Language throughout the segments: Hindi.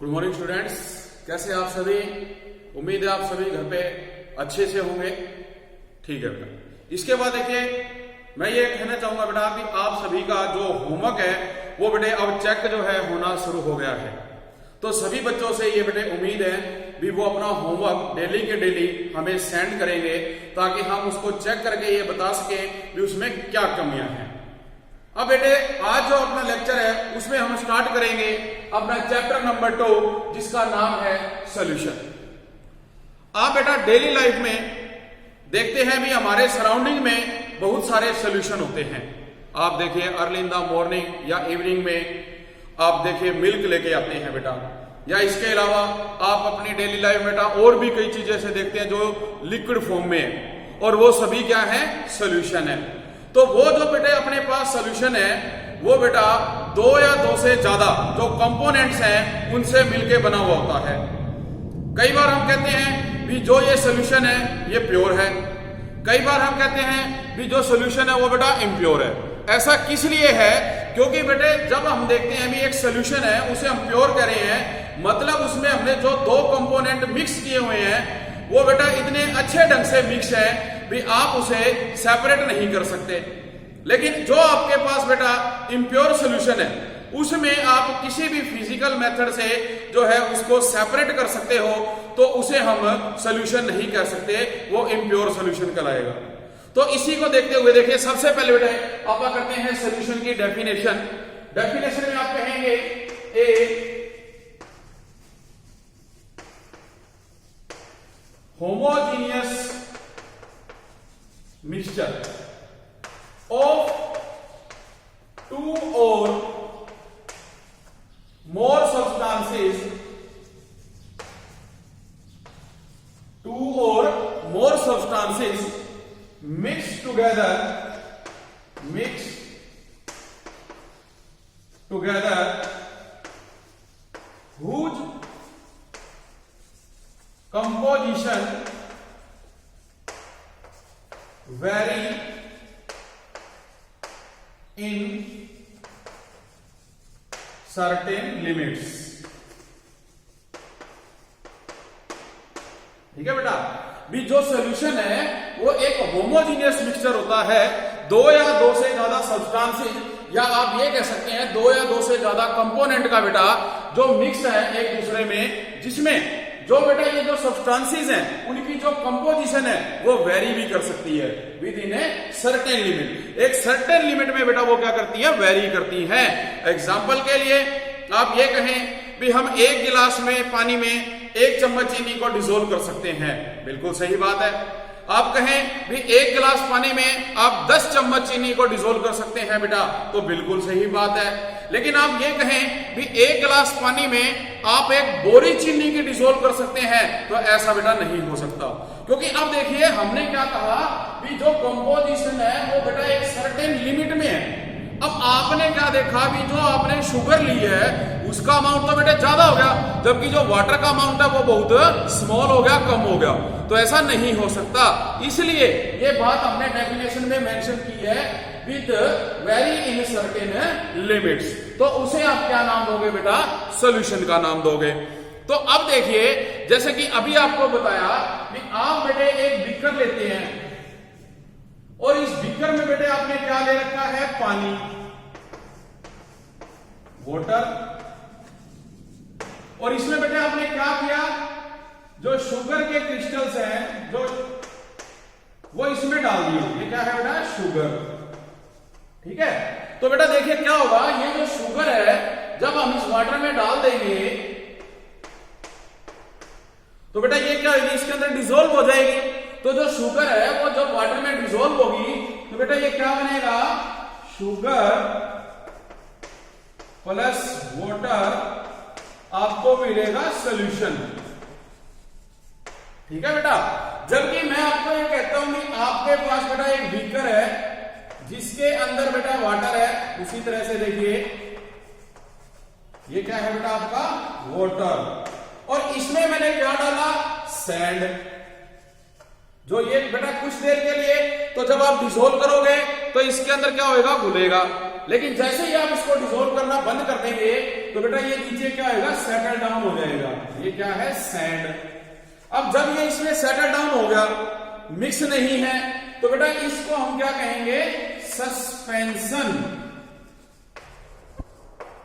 गुड मॉर्निंग स्टूडेंट्स, कैसे आप सभी। उम्मीद है आप सभी घर पे अच्छे से होंगे। ठीक है बेटा, इसके बाद देखिए मैं ये कहना चाहूंगा बेटा कि आप सभी का जो होमवर्क है वो बेटे अब चेक जो है होना शुरू हो गया है। तो सभी बच्चों से ये बेटे उम्मीद है भी वो अपना होमवर्क डेली के डेली हमें सेंड करेंगे ताकि हम उसको चेक करके ये बता सके कि उसमें क्या कमियां हैं। अब बेटे आज जो अपना लेक्चर है उसमें हम स्टार्ट करेंगे अपना चैप्टर नंबर 2 जिसका नाम है सॉल्यूशन। आप बेटा डेली लाइफ में देखते हैं भी हमारे सराउंडिंग में बहुत सारे सॉल्यूशन होते हैं। आप देखिए अर्ली इन द मॉर्निंग या इवनिंग में आप देखिए मिल्क लेके आते हैं बेटा, या इसके अलावा आप अपनी डेली लाइफ में बेटा और भी कई चीजें से देखते हैं जो लिक्विड फॉर्म में है और वो सभी क्या है, सॉल्यूशन है। तो वो जो बेटे अपने पास सॉल्यूशन है वो बेटा दो या दो से ज्यादा जो कंपोनेंट्स हैं उनसे मिलके बना हुआ होता है। कई बार हम कहते हैं भी जो ये सॉल्यूशन है ये प्योर है, कई बार हम कहते हैं भी जो सॉल्यूशन है वो बेटा इम्प्योर है। ऐसा किस लिए है, क्योंकि बेटे जब हम देखते हैं भी एक सॉल्यूशन है उसे हम प्योर कह रहे हैं, मतलब उसमें हमने जो दो कंपोनेंट मिक्स किए हुए हैं वो बेटा इतने अच्छे ढंग से मिक्स है भी आप उसे सेपरेट नहीं कर सकते। लेकिन जो आपके पास बेटा इम्प्योर सॉल्यूशन है उसमें आप किसी भी फिजिकल मेथड से जो है उसको सेपरेट कर सकते हो तो उसे हम सॉल्यूशन नहीं कह सकते, वो इम्प्योर सॉल्यूशन कहलाएगा। तो इसी को देखते हुए देखिए सबसे पहले बेटा आप करते हैं सॉल्यूशन की डेफिनेशन। डेफिनेशन में आप कहेंगे ए homogeneous mixture of two or more substances, mixed together whose composition vary in certain limits। ठीक है बेटा, भी जो सॉल्यूशन है वो एक होमोजीनियस मिक्सचर होता है, दो या दो से ज्यादा सब्सटेंसेस या आप ये कह सकते हैं दो या दो से ज्यादा कंपोनेंट का बेटा जो मिक्स है एक दूसरे में, जिसमें जो बेटा ये जो सब्सटेंसेस हैं उनकी जो कंपोजिशन है वो वेरी भी कर सकती है with in a certain limit. एक सर्टेन लिमिट में बेटा वो क्या करती है, वेरी करती है। एग्जांपल के लिए आप ये कहें भी हम एक गिलास में पानी में 1 चम्मच चीनी को डिसोल्व कर सकते हैं, बिल्कुल सही बात है। आप कहें भी 1 गिलास पानी में आप 10 चम्मच चीनी को डिसोल्व कर सकते हैं बेटा, तो बिल्कुल सही बात है। लेकिन आप ये कहें भी 1 गिलास पानी में आप एक बोरी चीनी की डिसोल्व कर सकते हैं, तो ऐसा बेटा नहीं हो सकता। क्योंकि अब देखिए हमने क्या कहा भी जो कंपोजिशन है वो बेटा एक सर्टेन लिमिट में है। अब आपने क्या देखा भी जो आपने शुगर ली है उसका अमाउंट तो बेटा ज्यादा हो गया, जबकि जो वाटर का अमाउंट है वो बहुत स्मॉल हो गया, कम हो गया, तो ऐसा नहीं हो सकता। इसलिए ये बात हमने डेफिनेशन में मेंशन की है with very in certain limits, तो उसे आप क्या नाम दोगे बेटा, सॉल्यूशन का नाम दोगे। तो अब देखिए जैसे कि अभी आपको बताया कि आप बेटे एक बीकर लेते हैं और इस बीकर में बेटे आपने क्या ले रखा है, पानी, वाटर, और इसमें बेटे आपने क्या किया, जो शुगर के क्रिस्टल्स हैं जो वो इसमें डाल दिए। ये क्या है बेटा, शुगर। ठीक है, तो बेटा देखिए क्या होगा, ये जो शुगर है जब हम इस वाटर में डाल देंगे तो बेटा ये क्या होगी, इसके अंदर डिसॉल्व हो जाएगी। तो जो शुगर है वो जब वाटर में डिसॉल्व होगी तो बेटा ये क्या बनेगा, शुगर प्लस वाटर आपको मिलेगा सॉल्यूशन। ठीक है बेटा, जबकि मैं आपको ये कहता हूं कि आपके पास बेटा एक बीकर है जिसके अंदर बेटा वाटर है, उसी तरह से देखिए ये क्या है बेटा आपका, वाटर, और इसमें मैंने क्या डाला, सैंड। जो ये बेटा कुछ देर के लिए तो जब आप डिसॉल्व करोगे तो इसके अंदर क्या होएगा, घुलेगा। लेकिन जैसे ही आप इसको डिसॉल्व करना बंद कर देंगे तो बेटा ये नीचे क्या आएगा, सेटल डाउन हो जाएगा। ये क्या है, सैंड। अब जब ये इसमें सेटल डाउन हो गया, मिक्स नहीं है, तो बेटा इसको हम क्या कहेंगे, सस्पेंशन।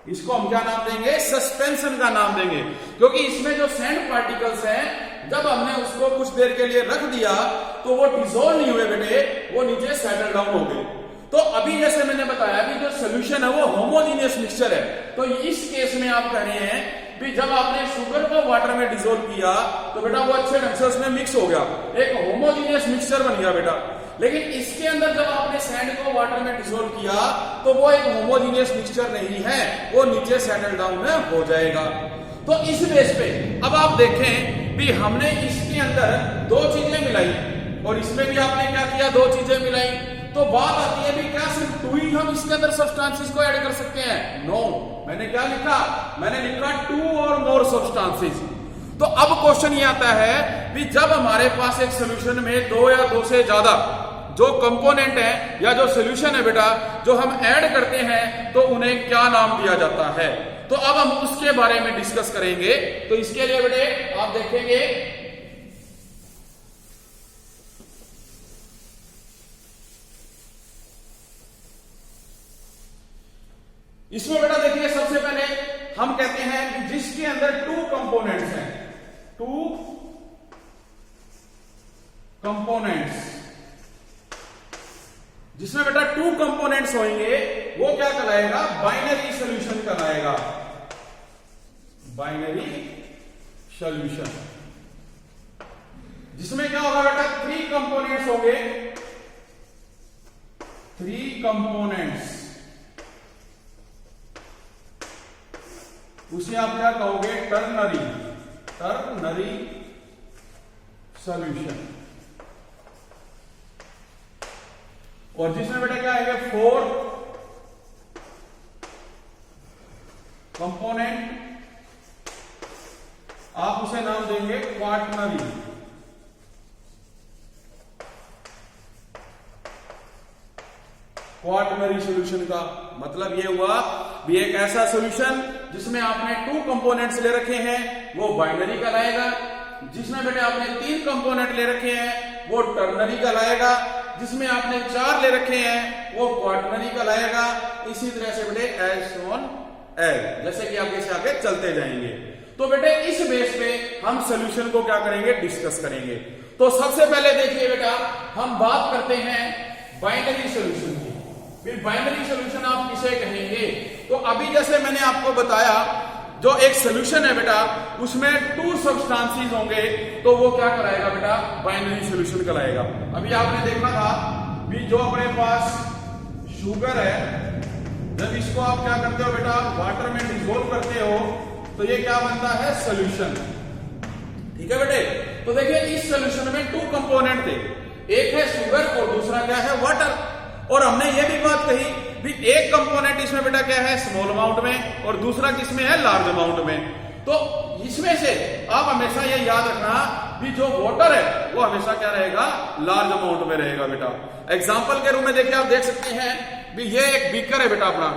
इसको हम क्या नाम देंगे, सस्पेंशन का नाम देंगे, क्योंकि इसमें जो सैंड पार्टिकल्स हैं, जब हमने उसको कुछ देर के लिए रख दिया तो वो डिसॉल्व नहीं हुए बेटे, वो नीचे सेटल डाउन हो गए। तो अभी जैसे मैंने बताया कि जो सोल्यूशन है वो होमोजीनियस मिक्सचर है, तो इस केस में आप कह रहे हैं कि जब आपने शुगर को वाटर में डिसॉल्व किया तो बेटा वो अच्छे ढंग से उसमें मिक्स हो गया, एक होमोजीनियस मिक्सचर बन गया बेटा। लेकिन इसके अंदर जब आपने सैंड को वाटर में डिसॉल्व किया तो वो एक होमोजीनियस मिक्सचर नहीं है, वो नीचे सेटल डाउन हो जाएगा। तो इस बेस पे अब आप देखें भी हमने इसके अंदर दो चीजें मिलाई और इसमें भी आपने क्या किया, दो चीजें मिलाई, तो बात आती है भी क्या सिर्फ टू ही हम इसके अंदर सब्सटेंसेस को ऐड कर सकते हैं? नो, मैंने क्या लिखा, मैंने लिखा 2 और मोर सब्सटेंसेस। तो अब क्वेश्चन ये आता है कि जब हमारे पास एक सोल्यूशन में 2 या 2 से ज्यादा जो कंपोनेंट है या जो सोल्यूशन है बेटा, जो हम ऐड करते हैं तो उन्हें क्या नाम दिया जाता है? तो अब हम उसके बारे में डिस्कस करेंगे। तो इसके लिए बेटे आप देखेंगे इसमें बेटा देखिए, सबसे पहले हम कहते हैं कि जिसके अंदर 2 कंपोनेंट्स हैं, 2 कंपोनेंट्स, जिसमें बेटा 2 कंपोनेंट्स होंगे वो क्या कहलाएगा, बाइनरी सॉल्यूशन कहलाएगा, बाइनरी सॉल्यूशन। जिसमें क्या होगा बेटा, 3 कंपोनेंट्स होंगे, 3 कंपोनेंट्स, उसे आप क्या कहोगे, टर्नरी, टर्नरी सॉल्यूशन। और जिसमें बेटा क्या आएगा, 4 कंपोनेंट, आप उसे नाम देंगे क्वाटर्नरी। क्वाटर्नरी सॉल्यूशन का मतलब यह हुआ भी एक ऐसा सॉल्यूशन जिसमें आपने 2 कंपोनेंट्स ले रखे हैं वो बाइनरी कहलाएगा, जिसमें बेटे आपने 3 कंपोनेंट ले रखे हैं वो टर्नरी कहलाएगा, जिसमें आपने 4 ले रखे हैं वो क्वाटर्नरी कहलाएगा। इसी तरह से बेटे एज शोन एज, जैसे कि आगे से आगे चलते जाएंगे। तो बेटे इस बेस पे हम सॉल्यूशन को क्या करेंगे, डिस्कस करेंगे। तो सबसे पहले देखिए बेटा, हम बात करते हैं बाइनरी सॉल्यूशन की। फिर बाइनरी सॉल्यूशन आप किसे कहेंगे? तो अभी जैसे मैंने आपको बताया, जो एक सॉल्यूशन है बेटा उसमें 2 सब्सटेंसेस होंगे तो वो क्या कराएगा बेटा, बाइनरी सॉल्यूशन कराएगा। अभी आपने देखा था भी जो अपने पास शुगर है, जब इसको आप क्या करते हो बेटा, वाटर में डिसॉल्व करते हो तो ये क्या बनता है, सॉल्यूशन। ठीक है बेटे, तो देखिए इस सॉल्यूशन में 2 कंपोनेंट थे, एक है शुगर और दूसरा क्या है, वाटर। और हमने ये भी बात कही भी एक कंपोनेंट इसमें बेटा क्या है, स्मॉल अमाउंट में, और दूसरा किसमें है, लार्ज अमाउंट में। तो इसमें से आप हमेशा ये याद रखना भी जो वाटर है वो हमेशा क्या रहेगा, लार्ज अमाउंट में रहेगा बेटा। एग्जांपल के रूप में देखिए, आप देख सकते हैं भी ये एक बीकर है बेटा अपना,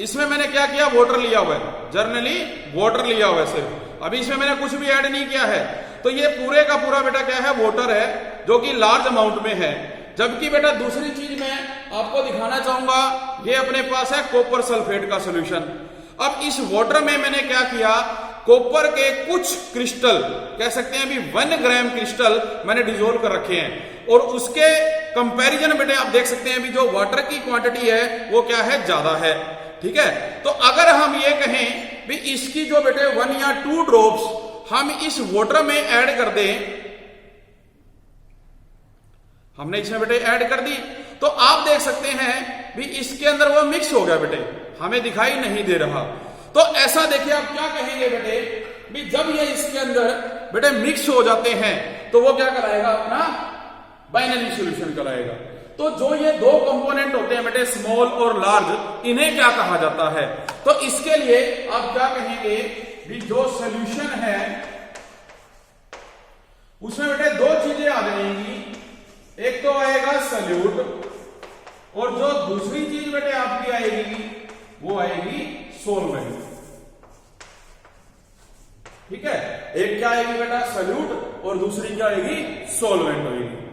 इसमें मैंने क्या किया, वाटर लिया हुआ है, जर्नली वाटर लिया हुआ है सिर्फ, अभी इसमें मैंने कुछ भी ऐड नहीं किया है। तो ये पूरे का पूरा बेटा क्या है, वाटर है जो कि लार्ज अमाउंट में है। जबकि बेटा दूसरी चीज मैं आपको दिखाना चाहूंगा, ये अपने पास है कॉपर सल्फेट का सॉल्यूशन। अब इस वाटर में मैंने क्या किया, कॉपर के कुछ क्रिस्टल, कह सकते हैं भी 1 ग्राम क्रिस्टल मैंने डिसॉल्व कर रखे हैं, और उसके कंपैरिजन बेटे आप देख सकते हैं भी जो वाटर की क्वांटिटी है वो क्या है, ज्यादा है। ठीक है, तो अगर हम ये कहें भी इसकी जो बेटे 1 या 2 ड्रॉप्स हम इस वाटर में ऐड कर दें, हमने इसमें बेटे ऐड कर दी, तो आप देख सकते हैं भी इसके अंदर वो मिक्स हो गया बेटे, हमें दिखाई नहीं दे रहा। तो ऐसा देखिए आप क्या कहेंगे बेटे भी जब ये इसके अंदर बेटे मिक्स हो जाते हैं तो वो क्या कराएगा, अपना बाइनरी सॉल्यूशन कराएगा। तो जो ये 2 कंपोनेंट होते हैं बेटे, स्मॉल और लार्ज, इन्हें क्या कहा जाता है? तो इसके लिए आप क्या कहेंगे भी जो सॉल्यूशन है उसमें बेटे 2 चीजें आ जाएंगी, एक तो आएगा सॉल्यूट, और जो दूसरी चीज बेटे आपकी आएगी वो आएगी सॉल्वेंट। ठीक है। एक क्या आएगी बेटा, सल्यूट, और दूसरी क्या आएगी, सॉल्वेंट होगी।